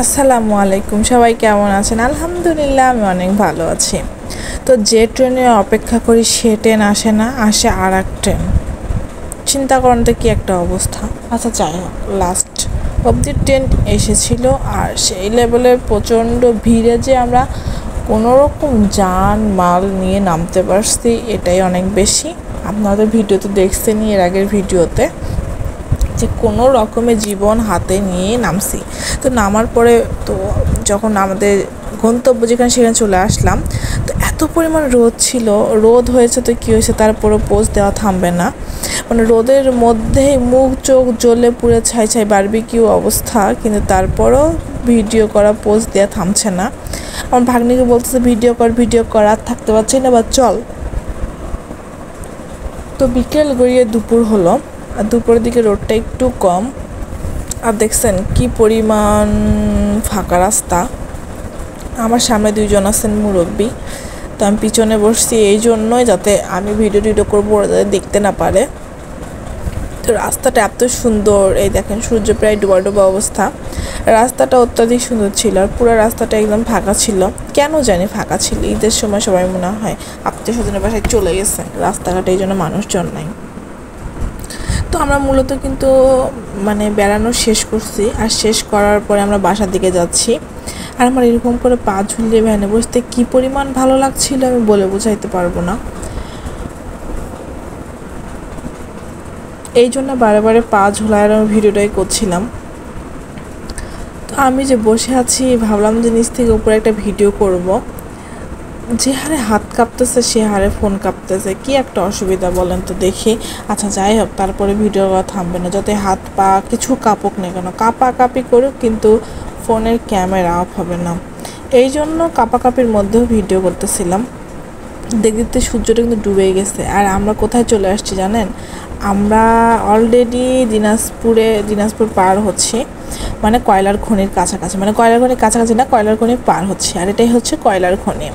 আসসালামু আলাইকুম, সবাই কেমন আছেন? আলহামদুলিল্লাহ আমি অনেক ভালো আছি। তো যে ট্রেনে অপেক্ষা করি সে ট্রেন আসে না, আসে আর এক ট্রেন। চিন্তা করেন তো কি একটা অবস্থা। আচ্ছা যাই হোক, লাস্ট অবধি ট্রেন এসেছিল আর সেই লেভেলের প্রচণ্ড ভিড়ে যে আমরা কোনোরকম যান মাল নিয়ে নামতে পারছি, এটাই অনেক বেশি। আপনাদের ভিডিওতে দেখছেনই, এর আগের ভিডিওতে, যে কোনো রকমের জীবন হাতে নিয়ে নামছি। তো নামার পরে তো যখন আমাদের গন্তব্য যেখানে সেখানে চলে আসলাম, তো এত পরিমাণ রোদ ছিল। রোদ হয়েছে তো কী হয়েছে, তারপরে পোজ দেওয়া থামবে না। মানে রোদের মধ্যেই মুখ চোখ জ্বলে পুড়ে ছাই ছাই বারবিকিউ অবস্থা, কিন্তু তারপরও ভিডিও করা পোজ দেওয়া থামছে না। আমার ভাগ্নিকে বলতেছে ভিডিও কর, আর থাকতে পারছি না, বা চল। তো বিকেল গড়িয়ে দুপুর হলো, আর দুপুরের দিকে রোদটা একটু কম। আর দেখছেন কি পরিমাণ ফাঁকা রাস্তা। আমার সামনে দুইজন আছেন মুরব্বী, তো আমি পিছনে বসছি এই জন্যই যাতে আমি ভিডিও করবো, ওরা যাতে দেখতে না পারে। তো রাস্তাটা এত সুন্দর, এই দেখেন সূর্য প্রায় ডোবা অবস্থা। রাস্তাটা অত্যাধিক সুন্দর ছিল, আর পুরো রাস্তাটা একদম ফাঁকা ছিল। কেন জানি ফাঁকা ছিল, ঈদের সময় সবাই মনে হয় আত্মীয় স্বজনের বাসায় চলে গেছে, রাস্তাঘাটে এই জন্য মানুষজন নাই। তো আমরা মূলত কিন্তু মানে বেড়ানো শেষ করছি, আর শেষ করার পরে আমরা বাসার দিকে যাচ্ছি। আর আমার এরকম করে পা ঝুলিয়ে ভ্যানে বসতে কী পরিমাণ ভালো লাগছিল আমি বলে বোঝাইতে পারবো না। এই জন্য বারে পা ঝুলায় আমি ভিডিওটাই করছিলাম। তো আমি যে বসে আছি ভাবলাম যে নিচ থেকে উপরে একটা ভিডিও করব। যে হারে হাত কাঁপতেছে সে হারে ফোন কাঁপতেছে, কি একটা অসুবিধা বলেন তো দেখি। আচ্ছা যাই হোক, তারপরে ভিডিও করা থামবে না, যতই হাত পা কিছু কাঁপুক না কেন, কাঁপি করুক, কিন্তু ফোনের ক্যামেরা অফ হবে না। এই জন্য কাঁপির মধ্যেও ভিডিও করতেছিলাম। দেখতে সূর্যটা কিন্তু ডুবেই গেছে। আর আমরা কোথায় চলে আসছি জানেন? আমরা অলরেডি দিনাজপুর পার হচ্ছি, মানে কয়লার খনির কাছাকাছি, মানে কয়লার খনির কাছাকাছি না, কয়লার খনি পার হচ্ছে। আর এটাই হচ্ছে কয়লার খনি।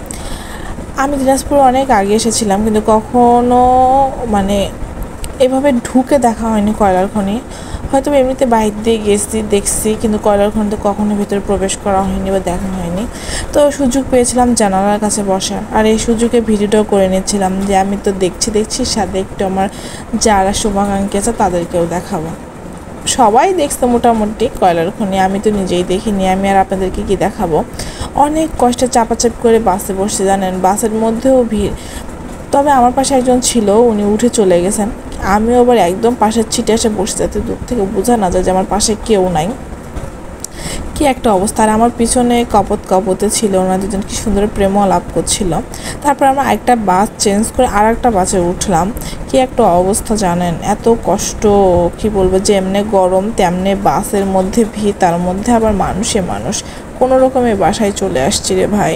আমি দিনাজপুর অনেক আগে এসেছিলাম, কিন্তু কখনো মানে এভাবে ঢুকে দেখা হয়নি কয়লার খনি। হয়তো এমনিতে বাইরে দিয়ে গেছি, দেখছি, কিন্তু কয়লার খনিতে কখনো ভিতরে প্রবেশ করা হয়নি বা দেখা হয়নি। তো সুযোগ পেয়েছিলাম জানালার কাছে বসার, আর এই সুযোগে ভিডিওটাও করে নিচ্ছিলাম যে আমি তো দেখছি, সাথে একটু আমার যারা শুভাকাঙ্ক্ষী আছে তাদেরকেও দেখাবো। সবাই দেখছে মোটামুটি কয়লার খনি, আমি তো নিজেই দেখিনি, আমি আর আপনাদেরকে কি দেখাবো। অনেক কষ্টে চাপাচাপি করে বাসে বসে, জানেন বাসের মধ্যেও ভিড়। তবে আমার পাশে একজন ছিল, উনি উঠে চলে গেছেন। আমিও আবার একদম পাশের ছিটে এসে বসে, যাতে দূর থেকে বোঝা না যায় যে আমার পাশে কেউ নাই। কি একটা অবস্থা। আর আমার পিছনে কপতে ছিল, ওনারা দুজন কি সুন্দর প্রেম আলাপ করছিল। তারপর আমরা একটা বাস চেঞ্জ করে আর একটা বাসে উঠলাম। কি একটা অবস্থা জানেন, এত কষ্ট কি বলবো, যে এমনি গরম তেমনি বাসের মধ্যে ভিড়, তার মধ্যে আবার মানুষ কোনো রকমের বাসায় চলে আসছি রে ভাই।